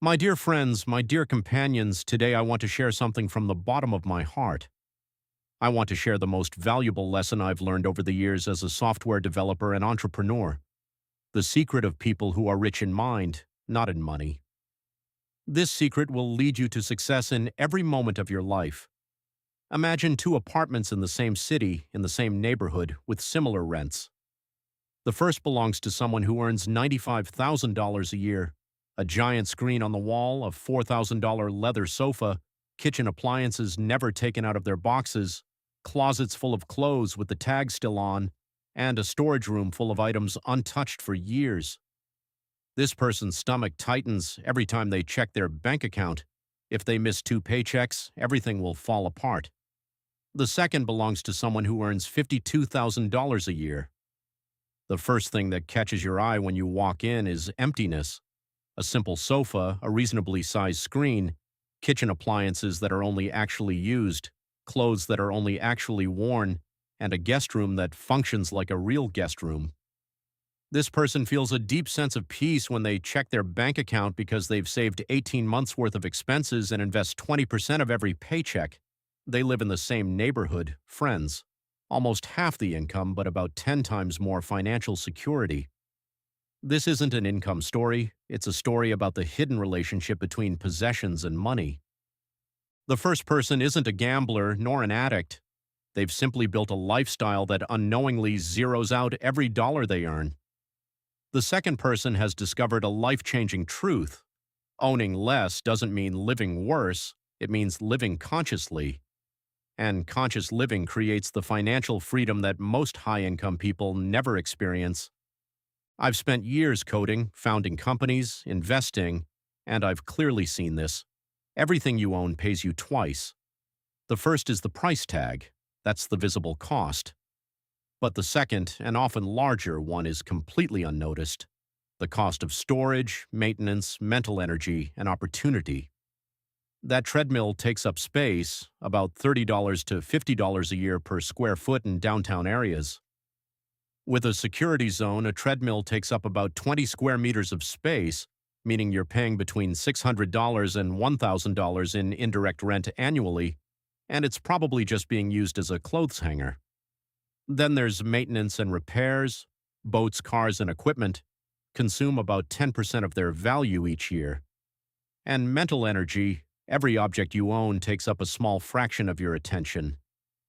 My dear friends, my dear companions, today I want to share something from the bottom of my heart. I want to share the most valuable lesson I've learned over the years as a software developer and entrepreneur. The secret of people who are rich in mind, not in money. This secret will lead you to success in every moment of your life. Imagine two apartments in the same city, in the same neighborhood, with similar rents. The first belongs to someone who earns $95,000 a year. A giant screen on the wall, a $4,000 leather sofa, kitchen appliances never taken out of their boxes, closets full of clothes with the tag still on, and a storage room full of items untouched for years. This person's stomach tightens every time they check their bank account. If they miss two paychecks, everything will fall apart. The second belongs to someone who earns $52,000 a year. The first thing that catches your eye when you walk in is emptiness. A simple sofa, a reasonably sized screen, kitchen appliances that are only actually used, clothes that are only actually worn, and a guest room that functions like a real guest room. This person feels a deep sense of peace when they check their bank account because they've saved 18 months' worth of expenses and invest 20% of every paycheck. They live in the same neighborhood, friends. Almost half the income, but about 10 times more financial security. This isn't an income story, it's a story about the hidden relationship between possessions and money. The first person isn't a gambler nor an addict. They've simply built a lifestyle that unknowingly zeroes out every dollar they earn. The second person has discovered a life-changing truth. Owning less doesn't mean living worse, it means living consciously. And conscious living creates the financial freedom that most high-income people never experience. I've spent years coding, founding companies, investing, and I've clearly seen this. Everything you own pays you twice. The first is the price tag. That's the visible cost. But the second, and often larger, one is completely unnoticed. The cost of storage, maintenance, mental energy, and opportunity. That treadmill takes up space, about $30 to $50 a year per square foot in downtown areas. With a security zone, a treadmill takes up about 20 square meters of space, meaning you're paying between $600 and $1,000 in indirect rent annually, and it's probably just being used as a clothes hanger. Then there's maintenance and repairs. Boats, cars, and equipment consume about 10% of their value each year. And mental energy, every object you own takes up a small fraction of your attention.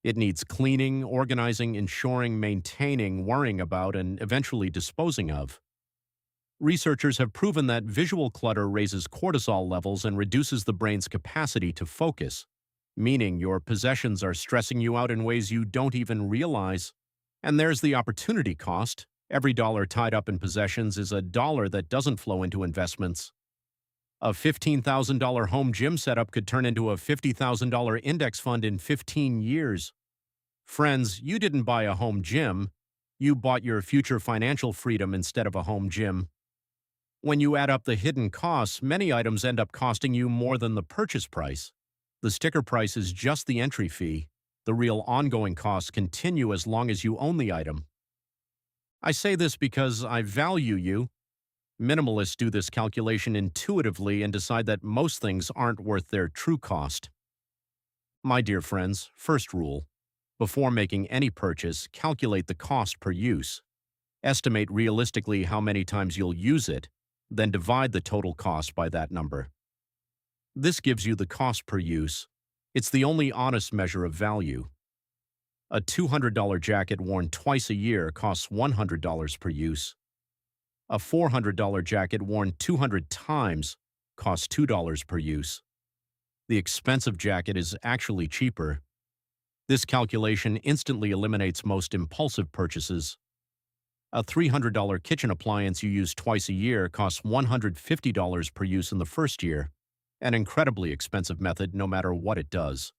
It needs cleaning, organizing, insuring, maintaining, worrying about, and eventually disposing of. Researchers have proven that visual clutter raises cortisol levels and reduces the brain's capacity to focus, meaning your possessions are stressing you out in ways you don't even realize. And there's the opportunity cost. Every dollar tied up in possessions is a dollar that doesn't flow into investments. A $15,000 home gym setup could turn into a $50,000 index fund in 15 years. Friends, you didn't buy a home gym. You bought your future financial freedom instead of a home gym. When you add up the hidden costs, many items end up costing you more than the purchase price. The sticker price is just the entry fee. The real ongoing costs continue as long as you own the item. I say this because I value you. Minimalists do this calculation intuitively and decide that most things aren't worth their true cost. My dear friends, first rule: before making any purchase, calculate the cost per use. Estimate realistically how many times you'll use it, then divide the total cost by that number. This gives you the cost per use. It's the only honest measure of value. A $200 jacket worn twice a year costs $100 per use. A $400 jacket worn 200 times costs $2 per use. The expensive jacket is actually cheaper. This calculation instantly eliminates most impulsive purchases. A $300 kitchen appliance you use twice a year costs $150 per use in the first year, an incredibly expensive method no matter what it does.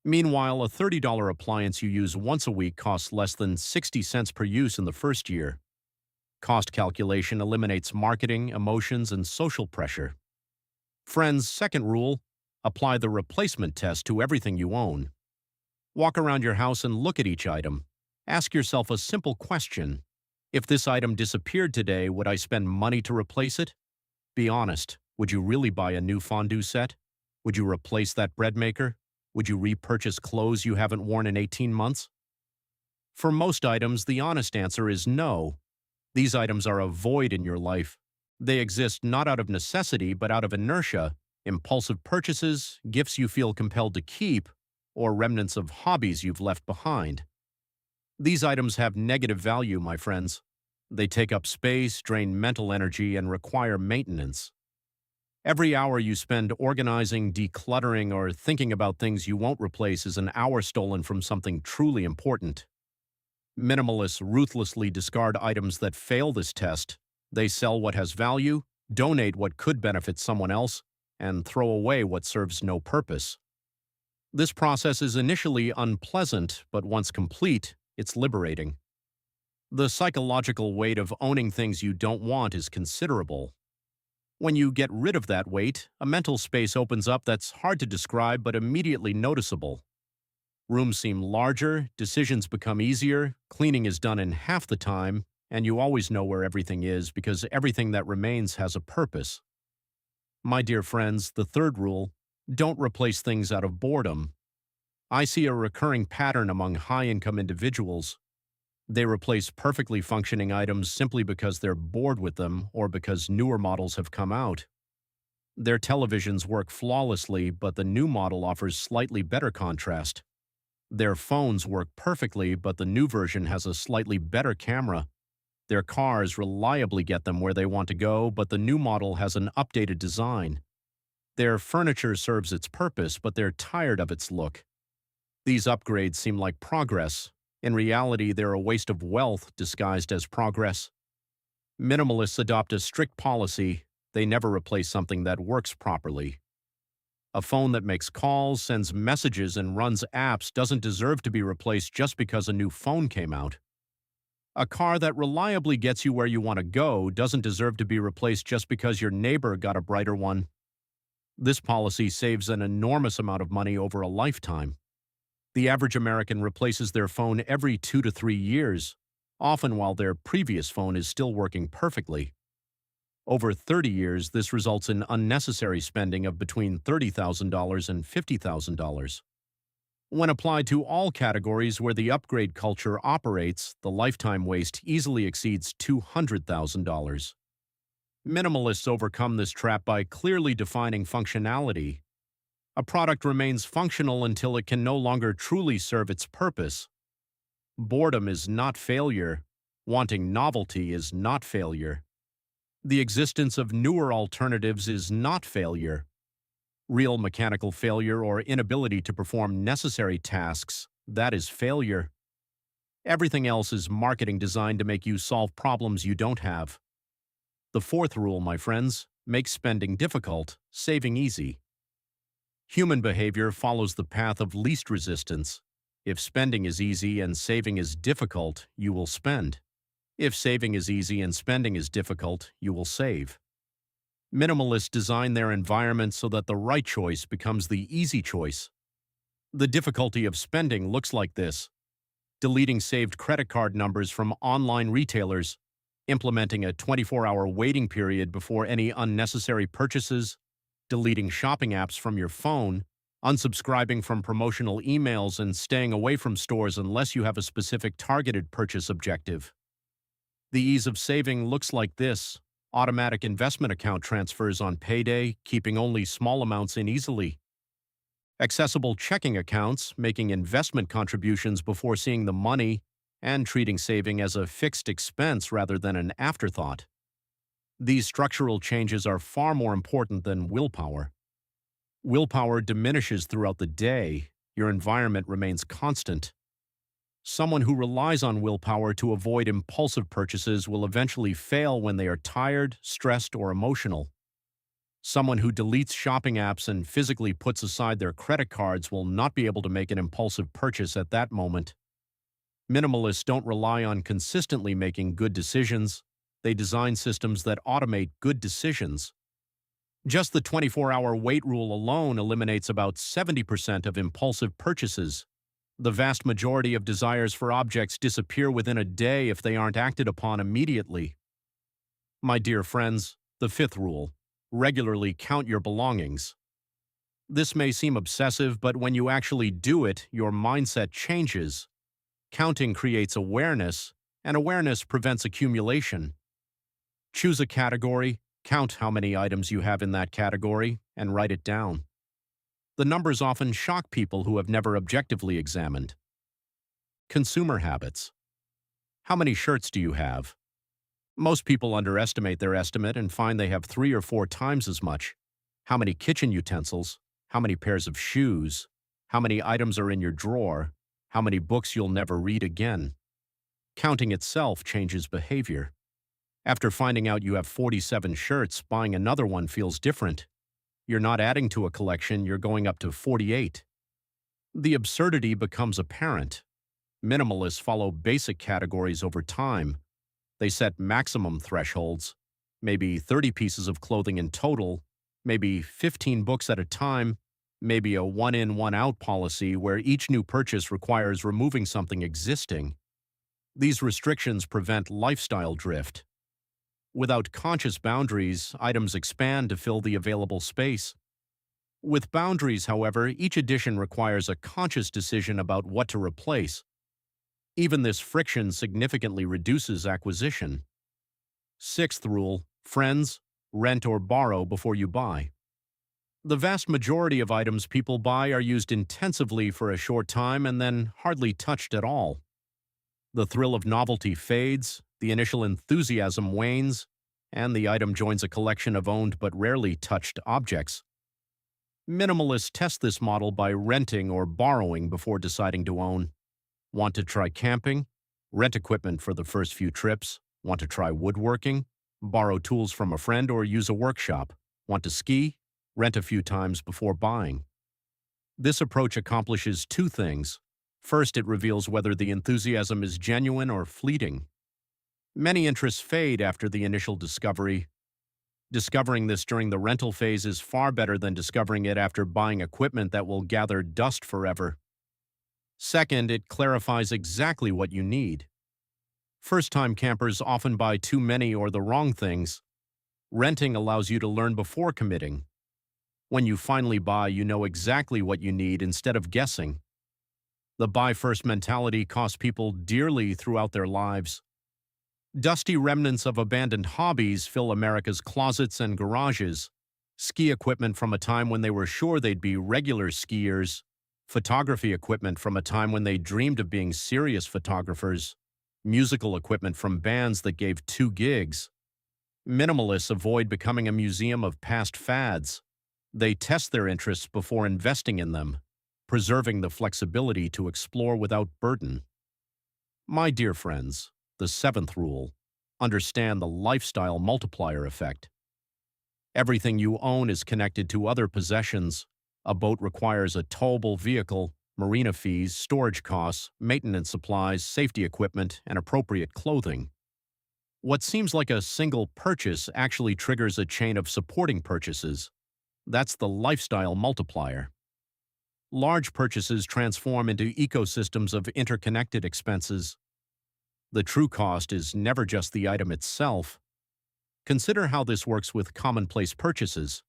Meanwhile, a $30 appliance you use once a week costs less than 60 cents per use in the first year. Cost calculation eliminates marketing, emotions, and social pressure. Friends, second rule: apply the replacement test to everything you own. Walk around your house and look at each item. Ask yourself a simple question. If this item disappeared today, would I spend money to replace it? Be honest. Would you really buy a new fondue set? Would you replace that bread maker? Would you repurchase clothes you haven't worn in 18 months? For most items, the honest answer is no. These items are a void in your life. They exist not out of necessity, but out of inertia, impulsive purchases, gifts you feel compelled to keep, or remnants of hobbies you've left behind. These items have negative value, my friends. They take up space, drain mental energy, and require maintenance. Every hour you spend organizing, decluttering, or thinking about things you won't replace is an hour stolen from something truly important. Minimalists ruthlessly discard items that fail this test. They sell what has value, donate what could benefit someone else, and throw away what serves no purpose. This process is initially unpleasant, but once complete, it's liberating. The psychological weight of owning things you don't want is considerable. When you get rid of that weight, a mental space opens up that's hard to describe but immediately noticeable. Rooms seem larger, decisions become easier, cleaning is done in half the time, and you always know where everything is because everything that remains has a purpose. My dear friends, the third rule: don't replace things out of boredom. I see a recurring pattern among high-income individuals. They replace perfectly functioning items simply because they're bored with them or because newer models have come out. Their televisions work flawlessly, but the new model offers slightly better contrast. Their phones work perfectly, but the new version has a slightly better camera. Their cars reliably get them where they want to go, but the new model has an updated design. Their furniture serves its purpose, but they're tired of its look. These upgrades seem like progress. In reality, they're a waste of wealth disguised as progress. Minimalists adopt a strict policy: they never replace something that works properly. A phone that makes calls, sends messages, and runs apps doesn't deserve to be replaced just because a new phone came out. A car that reliably gets you where you want to go doesn't deserve to be replaced just because your neighbor got a brighter one. This policy saves an enormous amount of money over a lifetime. The average American replaces their phone every 2 to 3 years, often while their previous phone is still working perfectly. Over 30 years, this results in unnecessary spending of between $30,000 and $50,000. When applied to all categories where the upgrade culture operates, the lifetime waste easily exceeds $200,000. Minimalists overcome this trap by clearly defining functionality. A product remains functional until it can no longer truly serve its purpose. Boredom is not failure. Wanting novelty is not failure. The existence of newer alternatives is not failure. Real mechanical failure or inability to perform necessary tasks, that is failure. Everything else is marketing designed to make you solve problems you don't have. The fourth rule, my friends: make spending difficult, saving easy. Human behavior follows the path of least resistance. If spending is easy and saving is difficult, you will spend. If saving is easy and spending is difficult, you will save. Minimalists design their environment so that the right choice becomes the easy choice. The difficulty of spending looks like this: deleting saved credit card numbers from online retailers, implementing a 24-hour waiting period before any unnecessary purchases, deleting shopping apps from your phone, unsubscribing from promotional emails, and staying away from stores unless you have a specific targeted purchase objective. The ease of saving looks like this: automatic investment account transfers on payday, keeping only small amounts in easily. Accessible checking accounts, making investment contributions before seeing the money, and treating saving as a fixed expense rather than an afterthought. These structural changes are far more important than willpower. Willpower diminishes throughout the day. Your environment remains constant. Someone who relies on willpower to avoid impulsive purchases will eventually fail when they are tired, stressed, or emotional. Someone who deletes shopping apps and physically puts aside their credit cards will not be able to make an impulsive purchase at that moment. Minimalists don't rely on consistently making good decisions. They design systems that automate good decisions. Just the 24-hour wait rule alone eliminates about 70% of impulsive purchases. The vast majority of desires for objects disappear within a day if they aren't acted upon immediately. My dear friends, the fifth rule: Regularly count your belongings. This may seem obsessive, but when you actually do it, your mindset changes. Counting creates awareness, and awareness prevents accumulation. Choose a category, count how many items you have in that category, and write it down. The numbers often shock people who have never objectively examined. Consumer habits. How many shirts do you have? Most people underestimate their estimate and find they have 3 or 4 times as much. How many kitchen utensils? How many pairs of shoes? How many items are in your drawer? How many books you'll never read again? Counting itself changes behavior. After finding out you have 47 shirts, buying another one feels different. You're not adding to a collection, you're going up to 48. The absurdity becomes apparent. Minimalists follow basic categories over time. They set maximum thresholds, maybe 30 pieces of clothing in total, maybe 15 books at a time, maybe a one-in, one-out policy where each new purchase requires removing something existing. These restrictions prevent lifestyle drift. Without conscious boundaries, items expand to fill the available space. With boundaries, however, each addition requires a conscious decision about what to replace. Even this friction significantly reduces acquisition. Sixth rule: friends, rent or borrow before you buy. The vast majority of items people buy are used intensively for a short time and then hardly touched at all. The thrill of novelty fades, the initial enthusiasm wanes, and the item joins a collection of owned but rarely touched objects. Minimalists test this model by renting or borrowing before deciding to own. Want to try camping? Rent equipment for the first few trips. Want to try woodworking? Borrow tools from a friend or use a workshop. Want to ski? Rent a few times before buying. This approach accomplishes two things. First, it reveals whether the enthusiasm is genuine or fleeting. Many interests fade after the initial discovery. Discovering this during the rental phase is far better than discovering it after buying equipment that will gather dust forever. Second, it clarifies exactly what you need. First-time campers often buy too many or the wrong things. Renting allows you to learn before committing. When you finally buy, you know exactly what you need instead of guessing. The buy-first mentality costs people dearly throughout their lives. Dusty remnants of abandoned hobbies fill America's closets and garages. Ski equipment from a time when they were sure they'd be regular skiers. Photography equipment from a time when they dreamed of being serious photographers. Musical equipment from bands that gave 2 gigs. Minimalists avoid becoming a museum of past fads. They test their interests before investing in them, preserving the flexibility to explore without burden. My dear friends, the 7th rule: understand the lifestyle multiplier effect. Everything you own is connected to other possessions. A boat requires a towable vehicle, marina fees, storage costs, maintenance supplies, safety equipment, and appropriate clothing. What seems like a single purchase actually triggers a chain of supporting purchases. That's the lifestyle multiplier. Large purchases transform into ecosystems of interconnected expenses. The true cost is never just the item itself. Consider how this works with commonplace purchases.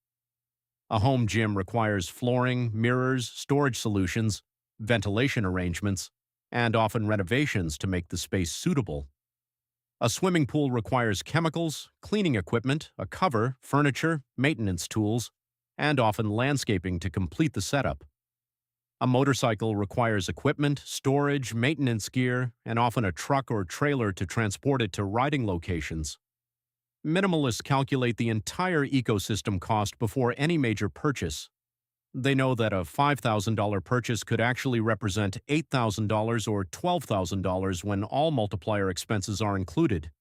A home gym requires flooring, mirrors, storage solutions, ventilation arrangements, and often renovations to make the space suitable. A swimming pool requires chemicals, cleaning equipment, a cover, furniture, maintenance tools, and often landscaping to complete the setup. A motorcycle requires equipment, storage, maintenance gear, and often a truck or trailer to transport it to riding locations. Minimalists calculate the entire ecosystem cost before any major purchase. They know that a $5,000 purchase could actually represent $8,000 or $12,000 when all multiplier expenses are included.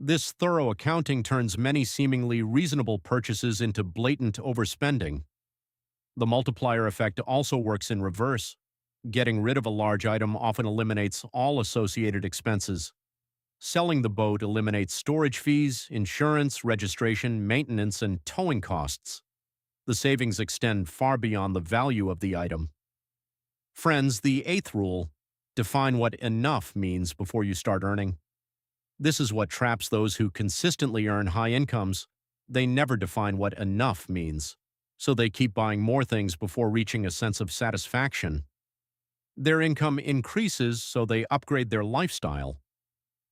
This thorough accounting turns many seemingly reasonable purchases into blatant overspending. The multiplier effect also works in reverse. Getting rid of a large item often eliminates all associated expenses. Selling the boat eliminates storage fees, insurance, registration, maintenance, and towing costs. The savings extend far beyond the value of the item. Friends, the 8th rule: define what enough means before you start earning. This is what traps those who consistently earn high incomes. They never define what enough means, so they keep buying more things before reaching a sense of satisfaction. Their income increases, so they upgrade their lifestyle.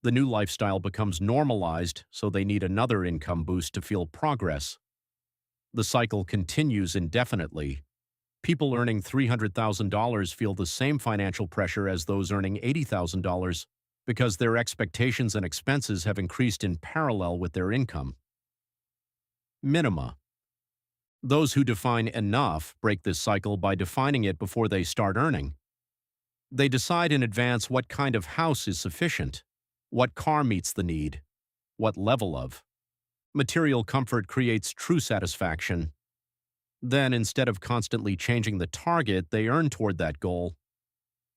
The new lifestyle becomes normalized, so they need another income boost to feel progress. The cycle continues indefinitely. People earning $300,000 feel the same financial pressure as those earning $80,000 because their expectations and expenses have increased in parallel with their income. Minima. Those who define enough break this cycle by defining it before they start earning. They decide in advance what kind of house is sufficient, what car meets the need, what level of. Material comfort creates true satisfaction. Then, instead of constantly changing the target, they earn toward that goal.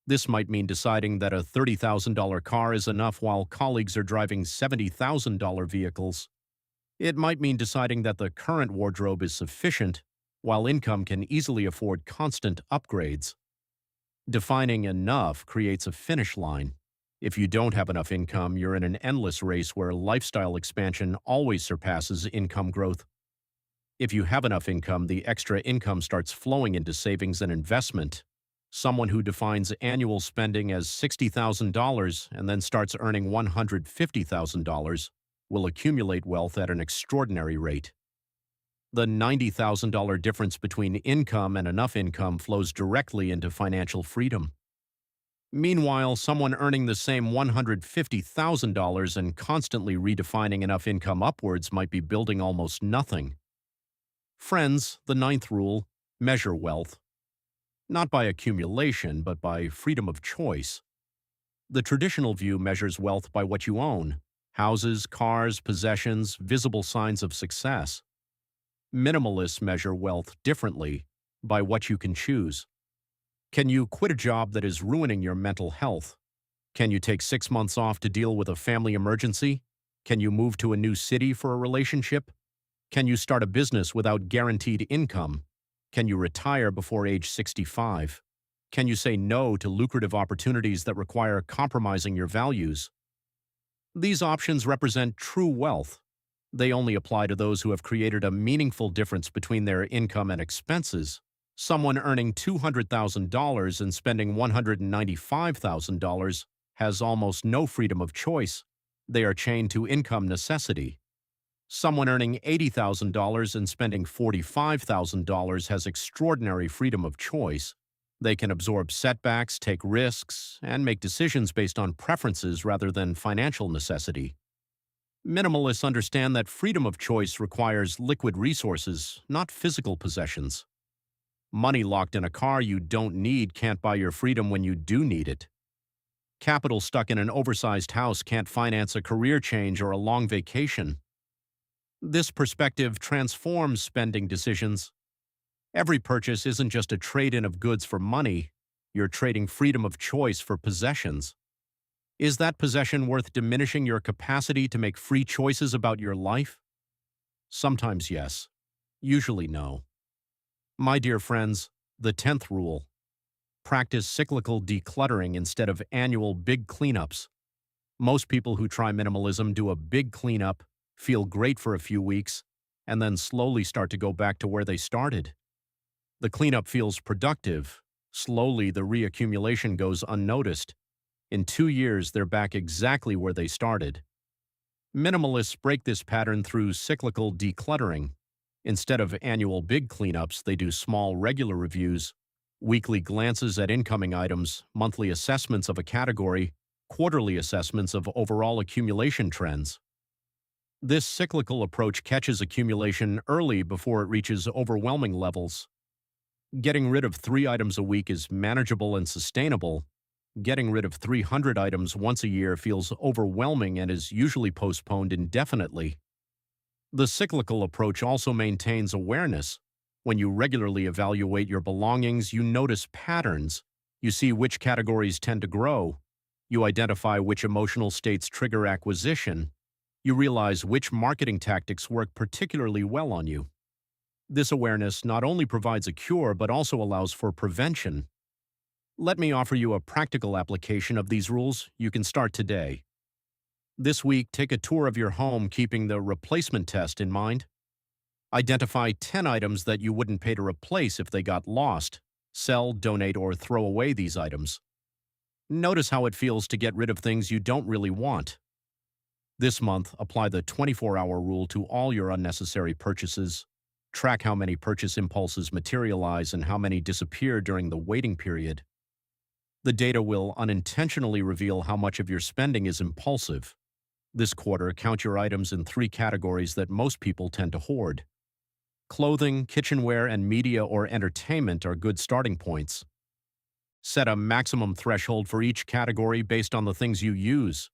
This might mean deciding that a $30,000 car is enough while colleagues are driving $70,000 vehicles. It might mean deciding that the current wardrobe is sufficient while income can easily afford constant upgrades. Defining enough creates a finish line. If you don't have enough income, you're in an endless race where lifestyle expansion always surpasses income growth. If you have enough income, the extra income starts flowing into savings and investment. Someone who defines annual spending as $60,000 and then starts earning $150,000 will accumulate wealth at an extraordinary rate. The $90,000 difference between income and enough income flows directly into financial freedom. Meanwhile, someone earning the same $150,000 and constantly redefining enough income upwards might be building almost nothing. Friends, the ninth rule: measure wealth. Not by accumulation, but by freedom of choice. The traditional view measures wealth by what you own: houses, cars, possessions, visible signs of success. Minimalists measure wealth differently, by what you can choose. Can you quit a job that is ruining your mental health? Can you take 6 months off to deal with a family emergency? Can you move to a new city for a relationship? Can you start a business without guaranteed income? Can you retire before age 65? Can you say no to lucrative opportunities that require compromising your values? These options represent true wealth. They only apply to those who have created a meaningful difference between their income and expenses. Someone earning $200,000 and spending $195,000 has almost no freedom of choice. They are chained to income necessity. Someone earning $80,000 and spending $45,000 has extraordinary freedom of choice. They can absorb setbacks, take risks, and make decisions based on preferences rather than financial necessity. Minimalists understand that freedom of choice requires liquid resources, not physical possessions. Money locked in a car you don't need can't buy your freedom when you do need it. Capital stuck in an oversized house can't finance a career change or a long vacation. This perspective transforms spending decisions. Every purchase isn't just a trade-in of goods for money. You're trading freedom of choice for possessions. Is that possession worth diminishing your capacity to make free choices about your life? Sometimes yes, usually no. My dear friends, the 10th rule: practice cyclical decluttering instead of annual big cleanups. Most people who try minimalism do a big cleanup, feel great for a few weeks, and then slowly start to go back to where they started. The cleanup feels productive. Slowly, the reaccumulation goes unnoticed. In 2 years, they're back exactly where they started. Minimalists break this pattern through cyclical decluttering. Instead of annual big cleanups, they do small, regular reviews, weekly glances at incoming items, monthly assessments of a category, quarterly assessments of overall accumulation trends. This cyclical approach catches accumulation early before it reaches overwhelming levels. Getting rid of 3 items a week is manageable and sustainable. Getting rid of 300 items once a year feels overwhelming and is usually postponed indefinitely. The cyclical approach also maintains awareness. When you regularly evaluate your belongings, you notice patterns. You see which categories tend to grow. You identify which emotional states trigger acquisition. You realize which marketing tactics work particularly well on you. This awareness not only provides a cure, but also allows for prevention. Let me offer you a practical application of these rules. You can start today. This week, take a tour of your home keeping the replacement test in mind. Identify 10 items that you wouldn't pay to replace if they got lost. Sell, donate, or throw away these items. Notice how it feels to get rid of things you don't really want. This month, apply the 24-hour rule to all your unnecessary purchases. Track how many purchase impulses materialize and how many disappear during the waiting period. The data will unintentionally reveal how much of your spending is impulsive. This quarter, count your items in 3 categories that most people tend to hoard. Clothing, kitchenware, and media or entertainment are good starting points. Set a maximum threshold for each category based on the things you use.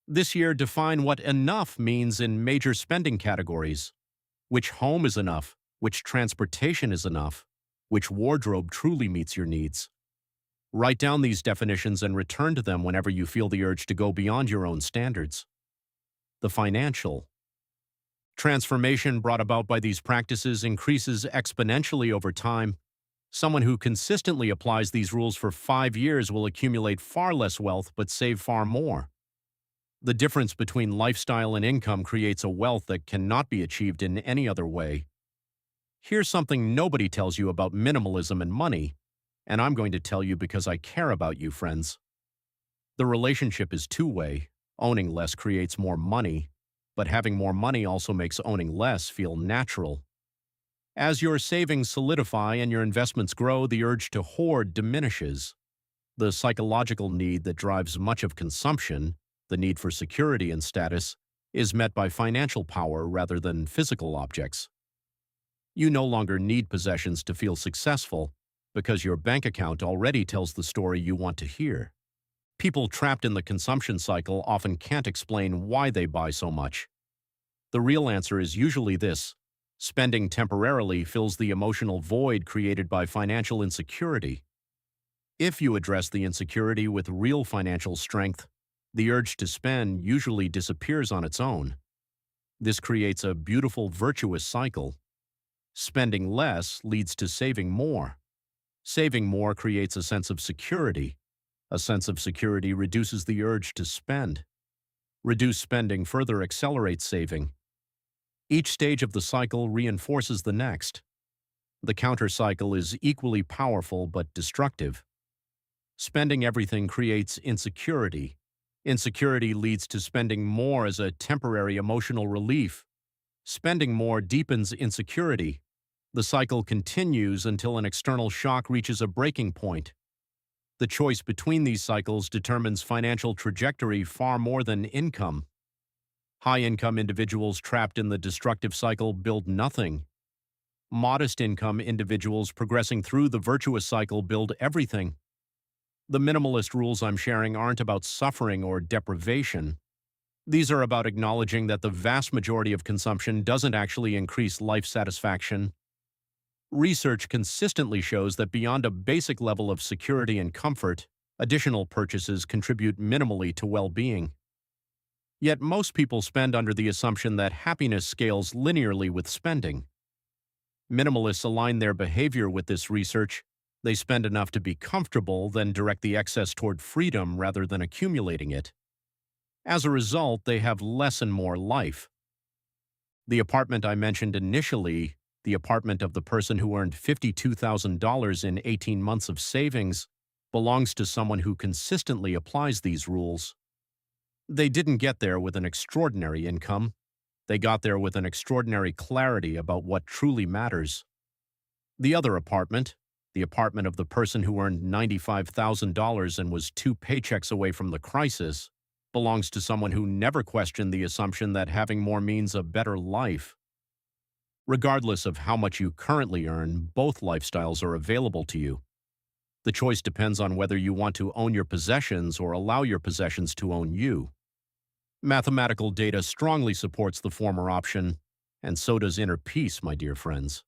This year, define what enough means in major spending categories. Which home is enough? Which transportation is enough? Which wardrobe truly meets your needs? Write down these definitions and return to them whenever you feel the urge to go beyond your own standards. The financial transformation brought about by these practices increases exponentially over time. Someone who consistently applies these rules for 5 years will accumulate far less wealth but save far more. The difference between lifestyle and income creates a wealth that cannot be achieved in any other way. Here's something nobody tells you about minimalism and money, and I'm going to tell you because I care about you, friends. The relationship is two-way. Owning less creates more money, but having more money also makes owning less feel natural. As your savings solidify and your investments grow, the urge to hoard diminishes. The psychological need that drives much of consumption, the need for security and status, is met by financial power rather than physical objects. You no longer need possessions to feel successful because your bank account already tells the story you want to hear. People trapped in the consumption cycle often can't explain why they buy so much. The real answer is usually this: spending temporarily fills the emotional void created by financial insecurity. If you address the insecurity with real financial strength, the urge to spend usually disappears on its own. This creates a beautiful virtuous cycle. Spending less leads to saving more. Saving more creates a sense of security. A sense of security reduces the urge to spend. Reduced spending further accelerates saving. Each stage of the cycle reinforces the next. The counter cycle is equally powerful but destructive. Spending everything creates insecurity. Insecurity leads to spending more as a temporary emotional relief. Spending more deepens insecurity. The cycle continues until an external shock reaches a breaking point. The choice between these cycles determines financial trajectory far more than income. High-income individuals trapped in the destructive cycle build nothing. Modest-income individuals progressing through the virtuous cycle build everything. The minimalist rules I'm sharing aren't about suffering or deprivation. These are about acknowledging that the vast majority of consumption doesn't actually increase life satisfaction. Research consistently shows that beyond a basic level of security and comfort, additional purchases contribute minimally to well-being. Yet most people spend under the assumption that happiness scales linearly with spending. Minimalists align their behavior with this research. They spend enough to be comfortable, then direct the excess toward freedom rather than accumulating it. As a result, they have less and more life. The apartment I mentioned initially, the apartment of the person who earned $52,000 in 18 months of savings, belongs to someone who consistently applies these rules. They didn't get there with an extraordinary income. They got there with an extraordinary clarity about what truly matters. The other apartment, the apartment of the person who earned $95,000 and was 2 paychecks away from the crisis, belongs to someone who never questioned the assumption that having more means a better life. Regardless of how much you currently earn, both lifestyles are available to you. The choice depends on whether you want to own your possessions or allow your possessions to own you. Mathematical data strongly supports the former option, and so does inner peace, my dear friends.